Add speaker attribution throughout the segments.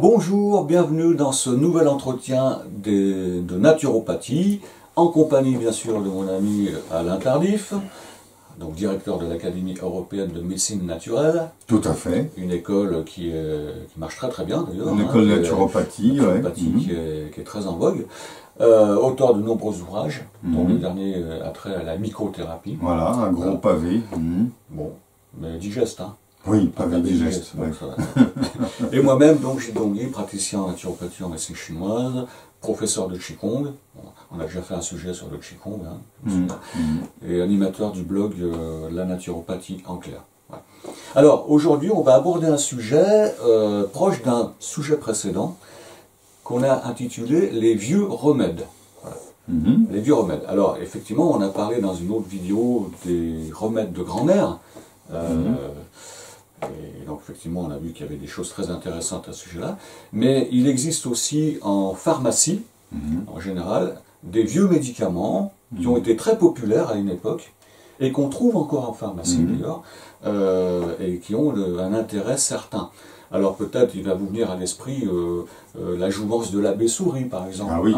Speaker 1: Bonjour, bienvenue dans ce nouvel entretien de naturopathie, en compagnie bien sûr de mon ami Alain Tardif, donc directeur de l'Académie européenne de médecine naturelle.
Speaker 2: Tout à fait.
Speaker 1: Une école qui marche très très bien d'ailleurs.
Speaker 2: Une école de naturopathie,
Speaker 1: qui est très en vogue. Auteur de nombreux ouvrages, dont le dernier a trait à la microthérapie.
Speaker 2: Voilà, un gros pavé.
Speaker 1: Bon, mais digeste, hein.
Speaker 2: Oui, pavé digeste.
Speaker 1: Ouais. Et moi-même, donc, j'ai Dongyi, praticien en naturopathie en médecine chinoise, professeur de Qigong. On a déjà fait un sujet sur le Qigong, hein, et animateur du blog La naturopathie en clair. Ouais. Alors, aujourd'hui, on va aborder un sujet proche d'un sujet précédent qu'on a intitulé « Les vieux remèdes ». Voilà. Les vieux remèdes. Alors, effectivement, on a parlé dans une autre vidéo des remèdes de grand-mère. Et donc, effectivement, on a vu qu'il y avait des choses très intéressantes à ce sujet-là. Mais il existe aussi en pharmacie, en général, des vieux médicaments qui ont été très populaires à une époque et qu'on trouve encore en pharmacie d'ailleurs, et qui ont un intérêt certain. Alors peut-être il va vous venir à l'esprit la jouvence de l'abbé Souris par exemple,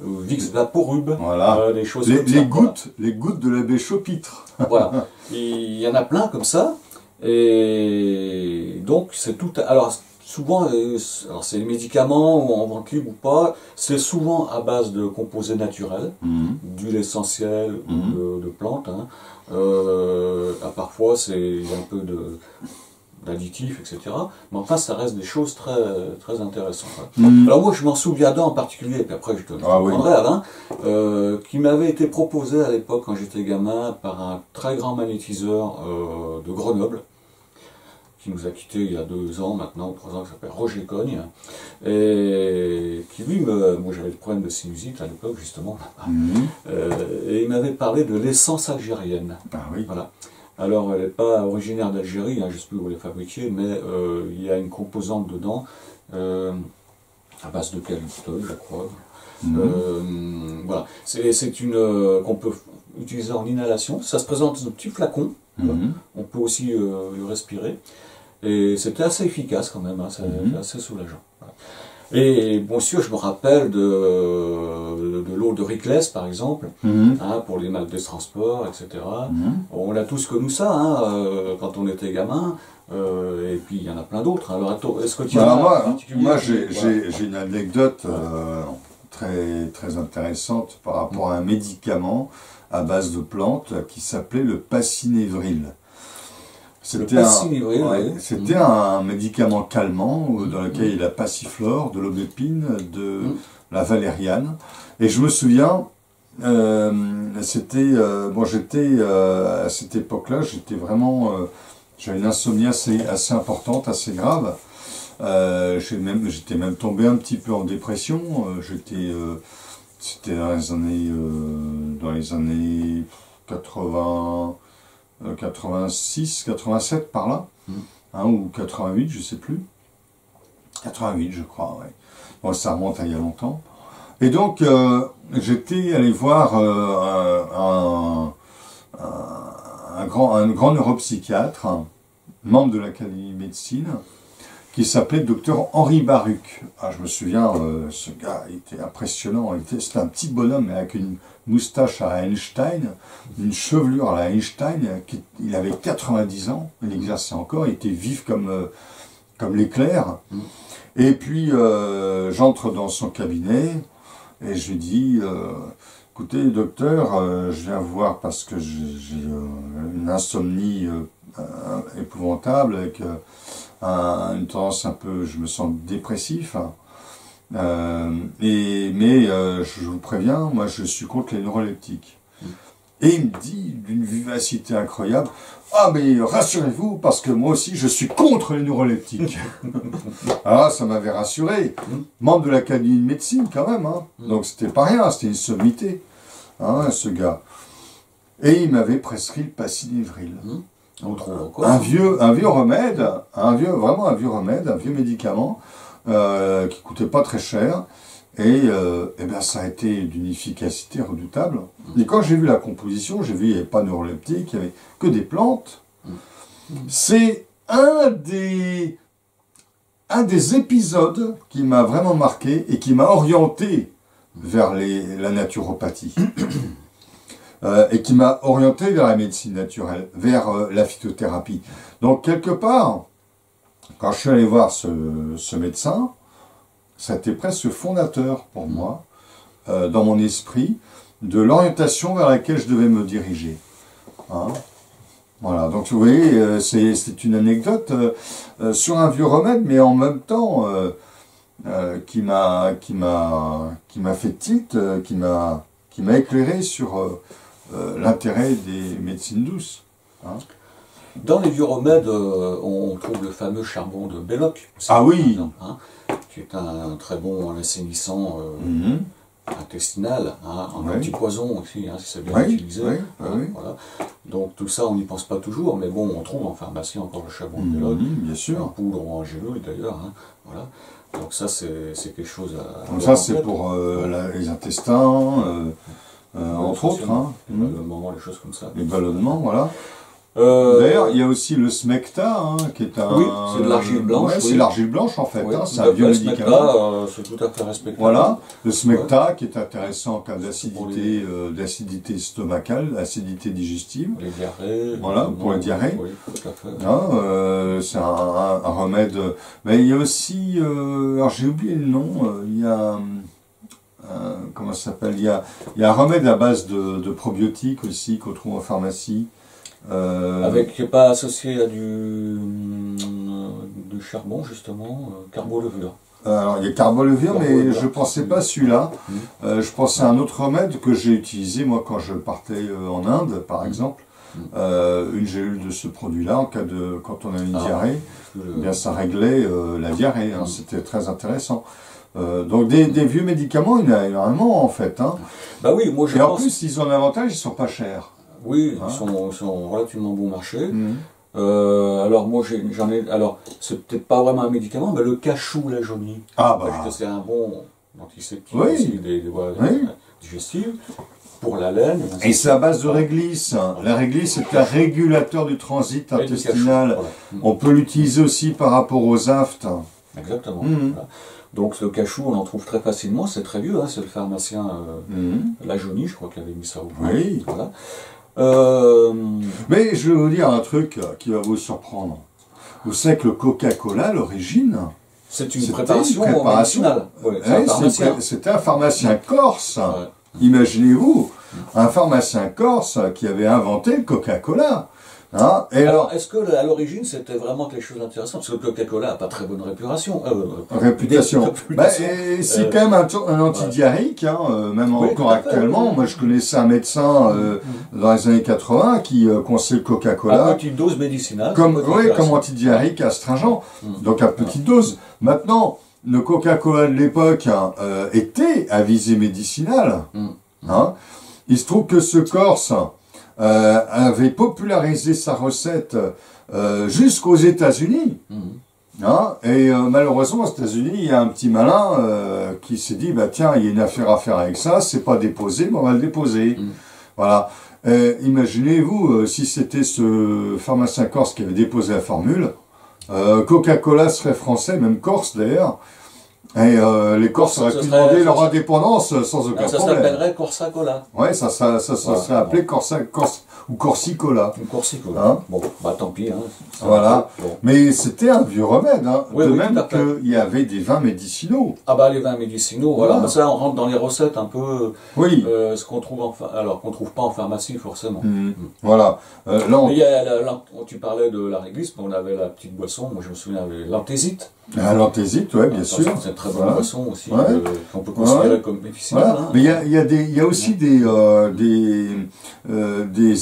Speaker 1: Vicks Vaporub,
Speaker 2: voilà.
Speaker 1: des choses
Speaker 2: les,
Speaker 1: comme
Speaker 2: les
Speaker 1: ça.
Speaker 2: gouttes, les gouttes de l'abbé Chaupitre.
Speaker 1: Voilà, il y en a plein comme ça, et donc c'est tout. Alors souvent, c'est les médicaments ou en vente libre ou pas, c'est souvent à base de composés naturels, d'huile essentielle ou de plantes. Hein. Parfois c'est un peu d'additifs, etc. Mais enfin, ça reste des choses très, très intéressantes. Alors moi, je m'en souviens d'un en particulier, et puis après je te demanderai, Alain, qui m'avait été proposé à l'époque, quand j'étais gamin, par un très grand magnétiseur de Grenoble, qui nous a quittés il y a 2 ans maintenant, ou 3 ans, qui s'appelle Roger Cogne, et qui lui, moi j'avais le problème de sinusite à l'époque, justement, et il m'avait parlé de l'essence algérienne.
Speaker 2: Ah oui.
Speaker 1: Voilà. Alors, elle n'est pas originaire d'Algérie, hein, je ne sais plus où vous les fabriquez, mais il y a une composante dedans, à base de calutol, je crois. Voilà. C'est une qu'on peut utiliser en inhalation. Ça se présente dans un petit flacon. On peut aussi le respirer. Et c'était assez efficace quand même, hein, c'est assez soulageant. Voilà. Et bon sûr, je me rappelle de l'eau de Riclès, par exemple, hein, pour les maladies de transport, etc. On a tous connu ça, hein, quand on était gamin, et puis il y en a plein d'autres. Alors, est-ce que tu as
Speaker 2: moi j'ai une anecdote très, très intéressante par rapport à un médicament à base de plantes qui s'appelait le Passinévril. C'était un médicament calmant dans lequel il y a la passiflore, de l'aubépine, de la valériane. Et je me souviens, j'étais à cette époque-là, j'étais vraiment, j'avais une insomnie assez importante, assez grave. J'étais même tombé un petit peu en dépression. C'était dans les années 80. 86, 87 par là, hein, ou 88, je sais plus. 88, je crois, ouais. Bon, ça remonte à il y a longtemps. Et donc, j'étais allé voir un grand neuropsychiatre, membre de l'Académie de médecine, qui s'appelait docteur Henri Baruch. Ah, je me souviens, ce gars était impressionnant. C'était un petit bonhomme avec une moustache à Einstein, une chevelure à la Einstein. Il avait 90 ans, il exerçait encore, il était vif comme l'éclair. Et puis, j'entre dans son cabinet et je lui dis, écoutez, docteur, je viens vous voir parce que j'ai une insomnie épouvantable avec une tendance un peu, je me sens dépressif, hein. Je vous préviens, moi je suis contre les neuroleptiques. Et il me dit d'une vivacité incroyable, ah mais rassurez-vous parce que moi aussi je suis contre les neuroleptiques. Ah, ça m'avait rassuré, membre de l'Académie de médecine quand même, hein. Donc c'était pas rien, c'était une sommité, hein, ce gars. Et il m'avait prescrit le Passinévril. Un vieux remède, vraiment un vieux remède, un vieux médicament qui coûtait pas très cher, et ben ça a été d'une efficacité redoutable. Et quand j'ai vu la composition, j'ai vu qu'il n'y avait pas de neuroleptique, il n'y avait que des plantes. C'est un des un des épisodes qui m'a vraiment marqué et qui m'a orienté vers la naturopathie. Et qui m'a orienté vers la médecine naturelle, vers la phytothérapie. Donc, quelque part, quand je suis allé voir ce médecin, ça a été presque fondateur pour moi, dans mon esprit, de l'orientation vers laquelle je devais me diriger. Hein? Voilà, donc vous voyez, c'est une anecdote sur un vieux remède, mais en même temps, qui m'a fait tilt, qui m'a éclairé sur l'intérêt des médecines douces. Hein?
Speaker 1: Dans les vieux remèdes, on trouve le fameux charbon de Belloc.
Speaker 2: Ah oui,
Speaker 1: hein, qui est un très bon assainissant intestinal, hein, un antipoison aussi, hein, si c'est bien utilisé. Voilà. Donc tout ça, on n'y pense pas toujours, mais bon, on trouve en pharmacie encore le charbon de Belloc,
Speaker 2: bien sûr.
Speaker 1: en poudre ou en gélule d'ailleurs. Hein, voilà. Donc ça, c'est quelque chose à...
Speaker 2: Donc ça, c'est pour les intestins, entre autres. Hein.
Speaker 1: Les ballonnements, les choses comme ça.
Speaker 2: Les ballonnements, voilà. D'ailleurs, il y a aussi le smecta, hein, qui est un...
Speaker 1: Oui, c'est de l'argile blanche.
Speaker 2: Ouais, c'est l'argile blanche, en fait.
Speaker 1: Oui,
Speaker 2: hein, c'est un vieux médicament.
Speaker 1: C'est tout à fait respectable.
Speaker 2: Voilà, le smecta, qui est intéressant en cas d'acidité estomacale, acidité digestive.
Speaker 1: Les diarrhées.
Speaker 2: Voilà, pour les diarrhées.
Speaker 1: Oui, tout à fait.
Speaker 2: Hein, c'est un remède... Mais il y a aussi... alors, j'ai oublié le nom. Il y a... comment ça s'appelle, il y a un remède à base de probiotiques aussi, qu'on trouve en pharmacie.
Speaker 1: Qui n'est pas associé à du charbon, justement, carbolevure.
Speaker 2: Alors, il y a carbolevure, mais je ne pensais pas celui-là. Je pensais à un autre remède que j'ai utilisé, moi, quand je partais en Inde, par exemple. Une gélule de ce produit-là, quand on a une diarrhée, eh bien, ça réglait la diarrhée. Hein, c'était très intéressant. Donc, des vieux médicaments, il y en a énormément, en fait. Hein.
Speaker 1: Bah oui, moi,
Speaker 2: Et en plus, ils ont un avantage, ils ne sont pas chers.
Speaker 1: Oui, ils sont relativement bon marché. Alors moi j'en ai. Alors c'est peut-être pas vraiment un médicament, mais le cachou la jaunie.
Speaker 2: Ah bah.
Speaker 1: Parce que c'est un bon antiseptique
Speaker 2: oui.
Speaker 1: aussi des voies digestives. Pour la laine.
Speaker 2: Et c'est à base de réglisse. La réglisse est un régulateur du transit intestinal. Voilà. On peut l'utiliser aussi par rapport aux aftes.
Speaker 1: Exactement. Voilà. Donc le cachou, on en trouve très facilement. C'est très vieux. Hein, c'est le pharmacien la jaunie, je crois qu'il avait mis ça au bout.
Speaker 2: Oui.
Speaker 1: Voilà.
Speaker 2: Mais je vais vous dire un truc qui va vous surprendre. Vous savez que le Coca-Cola, à l'origine,
Speaker 1: c'est une préparation médicinale. Ouais,
Speaker 2: c'était un pharmacien corse. Imaginez-vous, un pharmacien corse qui avait inventé le Coca-Cola. Hein,
Speaker 1: alors, est-ce que à l'origine c'était vraiment quelque chose d'intéressant? Parce que le Coca-Cola n'a pas très bonne réputation.
Speaker 2: Réputation. C'est quand même un antidiarrhéique, hein, même encore actuellement. Moi, je connaissais un médecin dans les années 80 qui conseillait le Coca-Cola.
Speaker 1: À petite dose médicinale.
Speaker 2: Comme antidiarrhéique astringent. Donc à petite dose. Maintenant, le Coca-Cola de l'époque était à visée médicinale. Hein. Il se trouve que ce Corse avait popularisé sa recette jusqu'aux États-Unis. Hein, et malheureusement, aux États-Unis, il y a un petit malin qui s'est dit, bah tiens, il y a une affaire à faire avec ça, c'est pas déposé, mais on va le déposer. Voilà. Imaginez-vous, si c'était ce pharmacien corse qui avait déposé la formule, Coca-Cola serait français, même corse d'ailleurs, et les Corses auraient pu demander leur indépendance sans aucun problème.
Speaker 1: Ça s'appellerait Corsa-Cola.
Speaker 2: Ouais, ça serait appelé Corsa ou Corsicola.
Speaker 1: Corsicola.
Speaker 2: Hein,
Speaker 1: bon, bah tant pis. Hein,
Speaker 2: voilà. Bon. Mais c'était un vieux remède. Hein.
Speaker 1: Oui,
Speaker 2: de même qu'il y avait des vins médicinaux.
Speaker 1: Ah bah les vins médicinaux, voilà. Bah, ça on rentre dans les recettes un peu.
Speaker 2: Oui.
Speaker 1: Ce qu'on trouve qu'on trouve pas en pharmacie forcément.
Speaker 2: Voilà.
Speaker 1: Là, tu parlais de la réglisse, mais on avait la petite boisson. Moi je me souviens de l'anthésite.
Speaker 2: L'anthésite, oui, bien sûr.
Speaker 1: C'est une très bonne boisson aussi, qu'on peut considérer comme médicinale.
Speaker 2: Voilà. Hein. Mais il y a aussi des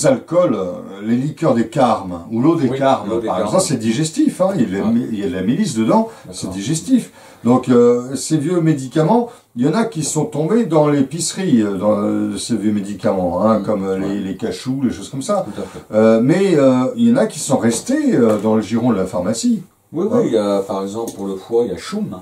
Speaker 2: alcools, les liqueurs des carmes, ou l'eau des carmes, par exemple. Ça, c'est digestif, hein. Il y a de la mélisse dedans, c'est digestif. Donc, ces vieux médicaments, il y en a qui sont tombés dans l'épicerie, dans ces vieux médicaments, hein, comme les cachous, les choses comme ça. Mais il y en a qui sont restés dans le giron de la pharmacie.
Speaker 1: Oui, il y a, par exemple, pour le foie, il y a Choum.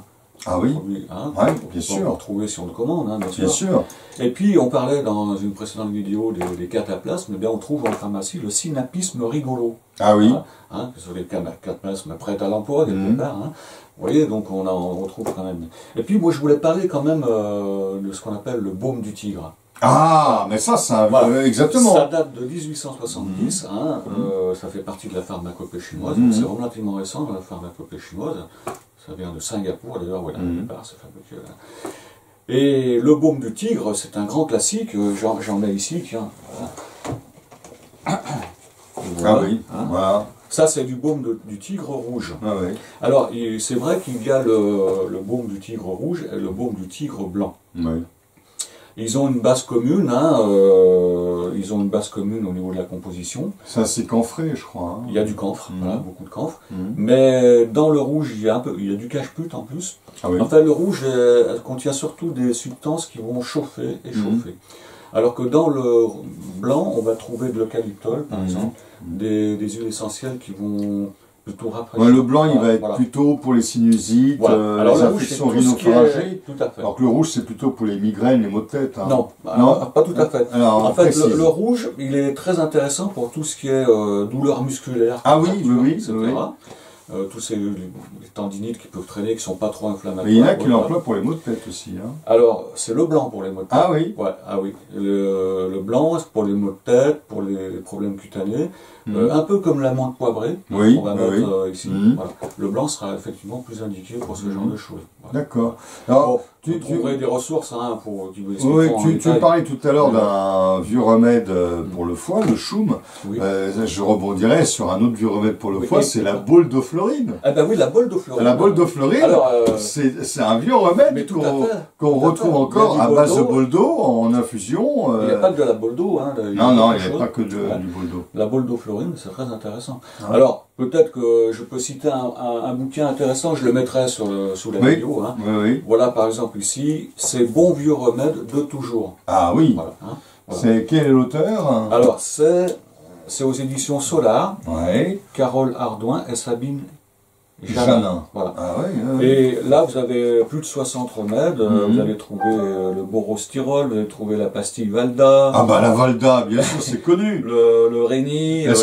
Speaker 2: Ah oui,
Speaker 1: produit, hein,
Speaker 2: ouais,
Speaker 1: qu'on
Speaker 2: bien
Speaker 1: peut
Speaker 2: sûr.
Speaker 1: retrouver si on le commande, hein, bien sûr.
Speaker 2: Bien sûr.
Speaker 1: Et puis, on parlait dans une précédente vidéo des cataplasmes, eh bien, on trouve en pharmacie le synapisme rigolo.
Speaker 2: Ah oui.
Speaker 1: Que ce sont les cataplasmes prêts à l'emploi, quelque part. Hein. Vous voyez, donc on retrouve quand même. Et puis, moi, je voulais parler quand même de ce qu'on appelle le baume du tigre.
Speaker 2: Ah, mais ça, exactement.
Speaker 1: Ça date de 1870, ça fait partie de la pharmacopée chinoise, donc c'est relativement récent dans la pharmacopée chinoise. Ça vient de Singapour, d'ailleurs, voilà, au départ, c'est fabriqué là. Et le baume du tigre, c'est un grand classique, j'en ai ici, tiens. Voilà.
Speaker 2: Ah oui, voilà.
Speaker 1: Ça, c'est du baume du tigre rouge.
Speaker 2: Ah oui.
Speaker 1: Alors, c'est vrai qu'il y a le baume du tigre rouge et le baume du tigre blanc.
Speaker 2: Oui.
Speaker 1: Ils ont une base commune, ils ont une base commune au niveau de la composition.
Speaker 2: Ça, c'est camphré, je crois. Hein.
Speaker 1: Il y a du camphre, voilà, beaucoup de camphre. Mais dans le rouge, il y a du cacheput en plus.
Speaker 2: Ah oui.
Speaker 1: En fait, le rouge contient surtout des substances qui vont chauffer et chauffer. Alors que dans le blanc, on va trouver de l'eucalyptol, par exemple, des huiles essentielles qui vont plutôt rafraîchir.
Speaker 2: Ouais, le blanc, il va être plutôt pour les sinusites,
Speaker 1: alors,
Speaker 2: les infections rhinopharyngées.
Speaker 1: Tout à fait.
Speaker 2: Alors que le rouge, c'est plutôt pour les migraines, les maux de tête. Hein.
Speaker 1: Non, pas tout à fait.
Speaker 2: Alors,
Speaker 1: en fait, le rouge, il est très intéressant pour tout ce qui est douleur musculaire.
Speaker 2: Ah oui, oui,
Speaker 1: etc.
Speaker 2: oui.
Speaker 1: Tous les tendinites qui peuvent traîner, qui ne sont pas trop inflammatoires.
Speaker 2: Mais il y en a qui l'emploient pour les maux de tête aussi. Hein.
Speaker 1: Alors, c'est le blanc pour les maux de tête.
Speaker 2: Ah oui.
Speaker 1: Ouais, ah oui. Le blanc, c'est pour les maux de tête, pour les problèmes cutanés. Un peu comme l'amande poivrée.
Speaker 2: Oui,
Speaker 1: on va mettre ici. Voilà. Le blanc sera effectivement plus indiqué pour ce genre de choses. Voilà.
Speaker 2: D'accord. Alors,
Speaker 1: bon, tu trouverais des ressources pour
Speaker 2: tu me parlais tout à l'heure d'un vieux remède pour le foie, le choum.
Speaker 1: Oui.
Speaker 2: Je rebondirais sur un autre vieux remède pour le foie, c'est la boule d'oflorine.
Speaker 1: Ah ben oui, la boule d'oflorine.
Speaker 2: La boule d'oflorine, c'est un vieux remède qu'on retrouve encore à base de bol d'eau en infusion.
Speaker 1: Il n'y a pas que de la boule d'eau. Hein,
Speaker 2: non, il n'y a pas que du bol d'eau.
Speaker 1: La boule d'oflorine, c'est très intéressant. Ah. Alors, peut-être que je peux citer un bouquin intéressant, je le mettrai sous la vidéo. Hein.
Speaker 2: Oui.
Speaker 1: Voilà, par exemple, ici, c'est Bon vieux remède de toujours.
Speaker 2: Ah oui.
Speaker 1: Voilà, hein.
Speaker 2: C'est quel est l'auteur?
Speaker 1: Alors, c'est aux éditions Solar.
Speaker 2: Oui.
Speaker 1: Carole Ardouin et Sabine
Speaker 2: Janin.
Speaker 1: Voilà.
Speaker 2: Ah oui.
Speaker 1: Et là, vous avez plus de 60 remèdes. Vous allez trouver le borostyrol, vous allez trouver la pastille Valda.
Speaker 2: Ah bah la Valda, bien sûr, c'est connu.
Speaker 1: Le Réni, le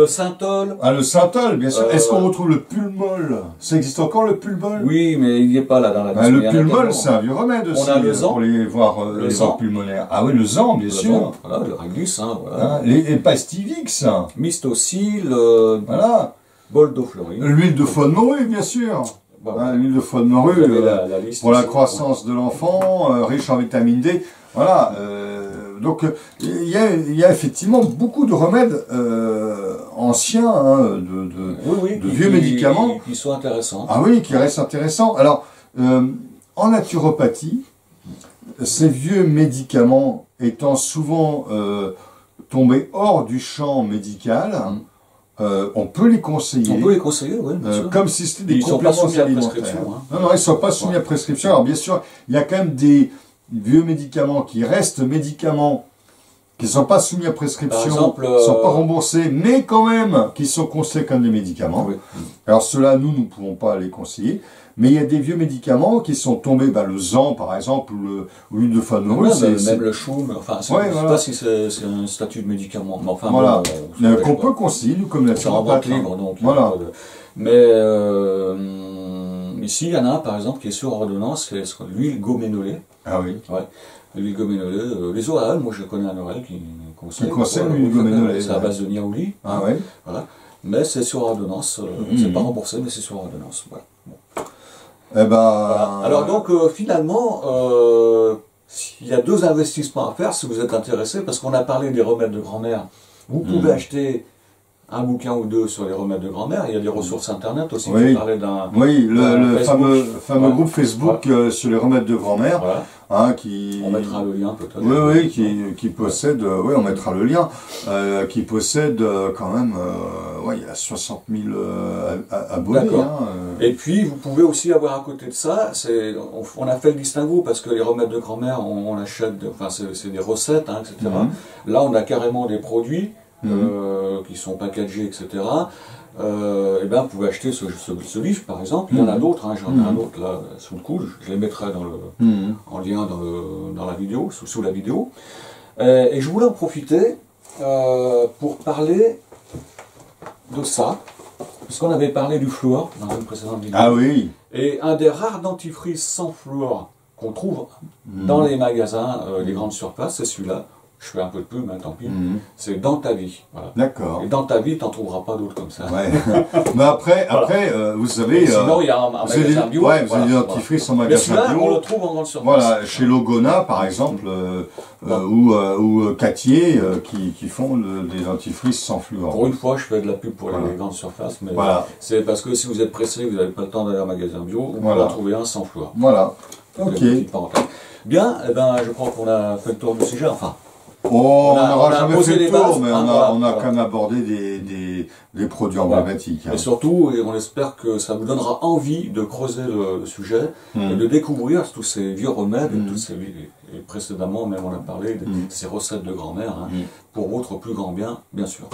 Speaker 1: Synthol.
Speaker 2: Ah, le Synthol, bien sûr. Est-ce qu'on retrouve le Pulmol? Ça existe encore, le Pulmol?
Speaker 1: Oui, mais il n'y est pas là dans la liste.
Speaker 2: Le Pulmol, c'est un vieux remède aussi.
Speaker 1: On a le Zan.
Speaker 2: Pour les voir les voies pulmonaires. Ah oui, le Zan, bien sûr.
Speaker 1: Voilà, le Réglis. Voilà.
Speaker 2: Les Pastivix.
Speaker 1: Mistocil.
Speaker 2: Voilà.
Speaker 1: Bol d'oflorine.
Speaker 2: L'huile de foie de morue, bien sûr. L'huile de foie de morue, pour la croissance de l'enfant, riche en vitamine D. Voilà. Donc, il y a effectivement beaucoup de remèdes anciens, de vieux médicaments.
Speaker 1: Qui sont intéressants.
Speaker 2: Ah oui, qui restent intéressants. Alors, en naturopathie, ces vieux médicaments étant souvent tombés hors du champ médical, on peut les conseiller.
Speaker 1: On peut les conseiller, oui, bien sûr.
Speaker 2: Comme si c'était des compléments alimentaires. Non, ils ne sont pas soumis à prescription. Alors bien sûr, il y a quand même des vieux médicaments qui restent médicaments, qui ne sont pas soumis à prescription, qui ne sont pas remboursés, mais quand même qui sont considérés comme des médicaments. Oui. Alors ceux-là, nous ne pouvons pas les conseiller. Mais il y a des vieux médicaments qui sont tombés, le Zan par exemple, ou l'huile de foie de morue.
Speaker 1: Même le choum, enfin, je ne sais pas si c'est un statut de médicament. Mais enfin,
Speaker 2: voilà. Qu'on peut conseiller, nous, comme naturopathe.
Speaker 1: C'est en vente libre, donc.
Speaker 2: Voilà.
Speaker 1: Mais ici, il y en a un, par exemple, qui est sur ordonnance, c'est l'huile goménolée.
Speaker 2: Ah oui.
Speaker 1: Ouais. L'huile goménolée. Les ORL, moi je connais un ORL qui conseille.
Speaker 2: Qui conseille l'huile goménolée.
Speaker 1: C'est à base de niaouli.
Speaker 2: Ah oui.
Speaker 1: Voilà. Mais c'est sur ordonnance. C'est pas remboursé, mais c'est sur ordonnance. Voilà. Bon.
Speaker 2: Eh ben...
Speaker 1: Voilà. Alors donc finalement, il y a 2 investissements à faire si vous êtes intéressé, parce qu'on a parlé des remèdes de grand-mère. Vous pouvez acheter un bouquin ou 2 sur les remèdes de grand-mère. Il y a des ressources internet aussi.
Speaker 2: Oui,
Speaker 1: le
Speaker 2: fameux groupe Facebook sur les remèdes de grand-mère.
Speaker 1: Voilà.
Speaker 2: Hein,
Speaker 1: on mettra le lien peut-être.
Speaker 2: Oui, qui possède, on mettra le lien, qui possède quand même, il y a 60 000 abonnés. Hein,
Speaker 1: Et puis, vous pouvez aussi avoir à côté de ça, on a fait le distinguo parce que les remèdes de grand-mère, on achète, c'est des recettes, hein, etc. Là, on a carrément des produits qui sont packagés, etc. eh ben, vous pouvez acheter ce livre, par exemple. Il y en a d'autres, hein, j'en ai un autre là sous le coude, je les mettrai en lien dans la vidéo, sous la vidéo. Et je voulais en profiter pour parler de ça, parce qu'on avait parlé du fluor dans une précédente vidéo.
Speaker 2: Ah oui.
Speaker 1: Et un des rares dentifrices sans fluor qu'on trouve dans les magasins, les grandes surfaces, c'est celui-là. Je fais un peu de pub, mais tant pis. C'est Dans ta vie. Voilà.
Speaker 2: D'accord.
Speaker 1: Et dans ta vie, tu n'en trouveras pas d'autres comme ça.
Speaker 2: Ouais. Mais après, vous savez...
Speaker 1: Et sinon, il y a un magasin bio.
Speaker 2: Ouais, vous avez des dentifrices en magasin bio.
Speaker 1: Mais celui-là, on le trouve en grande surface.
Speaker 2: Voilà, chez Logona, par exemple, ou Cattier, qui font des dentifrices sans fluor.
Speaker 1: Pour une fois, je fais de la pub pour les grandes surfaces, mais c'est parce que si vous êtes pressé, vous n'avez pas le temps d'aller en magasin bio, vous pouvez en trouver un sans fluor.
Speaker 2: Voilà. Ok.
Speaker 1: Bien, eh ben, je crois qu'on a fait le tour du sujet, enfin...
Speaker 2: Oh, on n'aura jamais fait le tour,
Speaker 1: bases,
Speaker 2: mais on a quand même abordé des produits emblématiques.
Speaker 1: Et surtout, on espère que ça vous donnera envie de creuser le sujet et de découvrir tous ces vieux remèdes, et précédemment même on a parlé de ces recettes de grand-mère, pour votre plus grand bien, bien sûr.